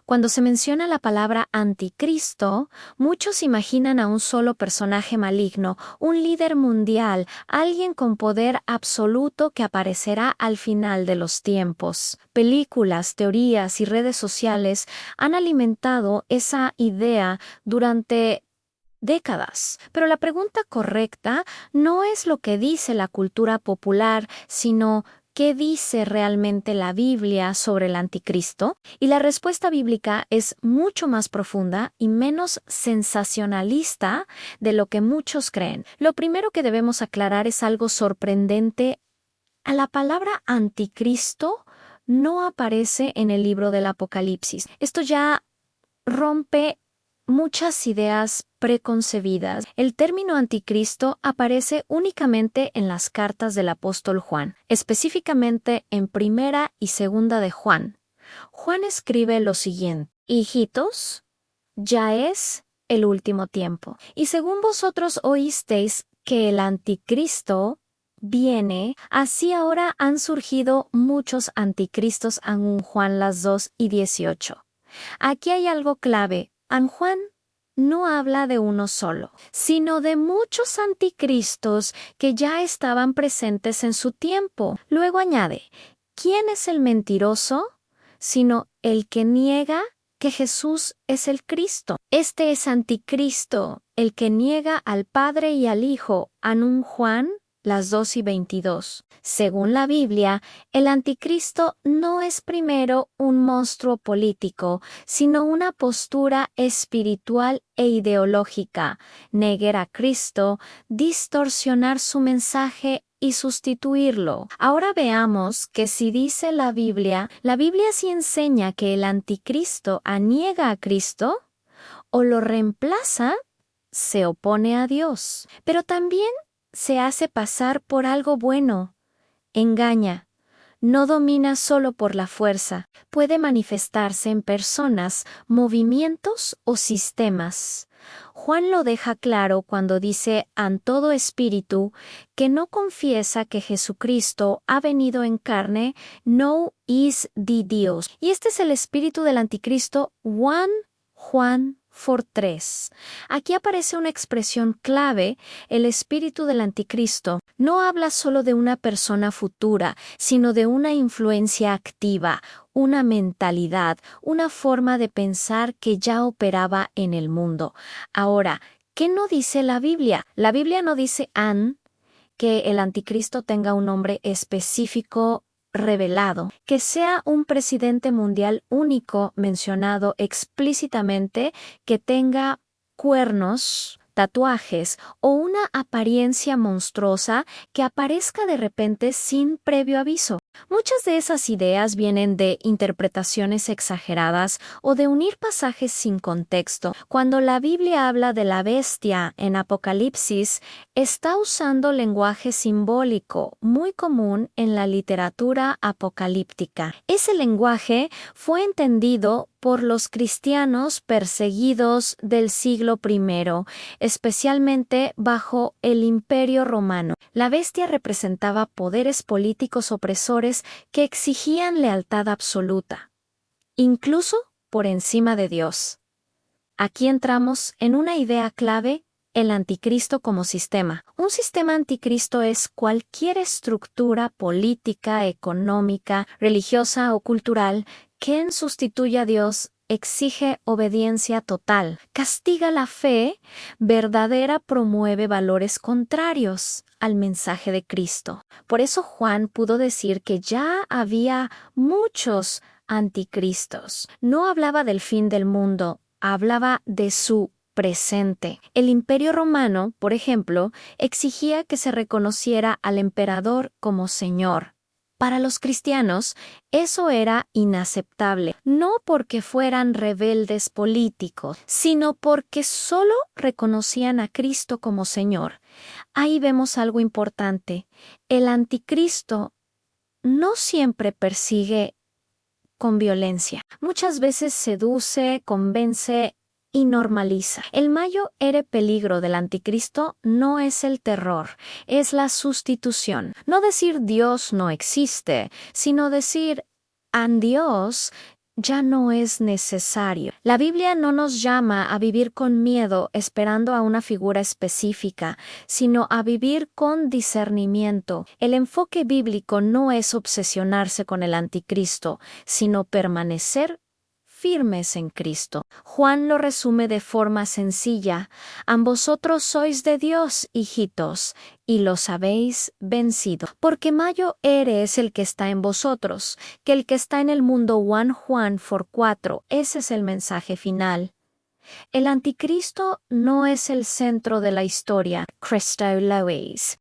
Cuando se menciona la palabra anticristo, muchos imaginan a un solo personaje maligno, un líder mundial, alguien con poder absoluto que aparecerá al final de los tiempos. Películas, teorías y redes sociales han alimentado esa idea durante décadas. Pero la pregunta correcta no es lo que dice la cultura popular, sino ¿qué dice realmente la Biblia sobre el anticristo? Y la respuesta bíblica es mucho más profunda y menos sensacionalista de lo que muchos creen. Lo primero que debemos aclarar es algo sorprendente. A la palabra anticristo no aparece en el libro del Apocalipsis. Esto ya rompe muchas ideas preconcebidas. El término anticristo aparece únicamente en las cartas del apóstol Juan, específicamente en Primera y Segunda de Juan. Juan escribe lo siguiente: Hijitos, ya es el último tiempo. Y según vosotros oísteis que el anticristo viene, así ahora han surgido muchos anticristos, en Juan las 2:18. Aquí hay algo clave. Juan no habla de uno solo, sino de muchos anticristos que ya estaban presentes en su tiempo. Luego añade, ¿quién es el mentiroso? Sino el que niega que Jesús es el Cristo. Este es anticristo, el que niega al Padre y al Hijo. Juan las 2:22. Según la Biblia, el anticristo no es primero un monstruo político, sino una postura espiritual e ideológica. Negar a Cristo, distorsionar su mensaje y sustituirlo. Ahora veamos que si dice la Biblia sí enseña que el anticristo niega a Cristo o lo reemplaza, se opone a Dios, pero también se hace pasar por algo bueno, engaña, no domina solo por la fuerza, puede manifestarse en personas, movimientos o sistemas. Juan lo deja claro cuando dice en todo espíritu que no confiesa que Jesucristo ha venido en carne, no is de Dios. Y este es el espíritu del anticristo, Juan 4:3. Aquí aparece una expresión clave, el espíritu del anticristo. No habla solo de una persona futura, sino de una influencia activa, una mentalidad, una forma de pensar que ya operaba en el mundo. Ahora, ¿qué no dice la Biblia? La Biblia no dice que el anticristo tenga un nombre específico revelado, que sea un presidente mundial único mencionado explícitamente, que tenga cuernos, tatuajes o una apariencia monstruosa que aparezca de repente sin previo aviso. Muchas de esas ideas vienen de interpretaciones exageradas o de unir pasajes sin contexto. Cuando la Biblia habla de la bestia en Apocalipsis, está usando lenguaje simbólico muy común en la literatura apocalíptica. Ese lenguaje fue entendido por los cristianos perseguidos del siglo I, especialmente bajo el Imperio Romano. La bestia representaba poderes políticos opresores que exigían lealtad absoluta, incluso por encima de Dios. Aquí entramos en una idea clave: el anticristo como sistema. Un sistema anticristo es cualquier estructura política, económica, religiosa o cultural que sustituye a Dios, exige obediencia total, castiga la fe verdadera, promueve valores contrarios al mensaje de Cristo. Por eso Juan pudo decir que ya había muchos anticristos. No hablaba del fin del mundo, hablaba de su presente. El Imperio Romano, por ejemplo, exigía que se reconociera al emperador como señor. Para los cristianos, eso era inaceptable, no porque fueran rebeldes políticos, sino porque solo reconocían a Cristo como Señor. Ahí vemos algo importante. El anticristo no siempre persigue con violencia. Muchas veces seduce, convence y normaliza. El mayor peligro del anticristo no es el terror, es la sustitución. No decir Dios no existe, sino decir Dios ya no es necesario. La Biblia no nos llama a vivir con miedo esperando a una figura específica, sino a vivir con discernimiento. El enfoque bíblico no es obsesionarse con el anticristo, sino permanecer firmes en Cristo. Juan lo resume de forma sencilla: vosotros sois de Dios, hijitos, y los habéis vencido. Porque mayor es el que está en vosotros, que el que está en el mundo. 1 Juan 4:4. Ese es el mensaje final. El anticristo no es el centro de la historia, Christo Lois.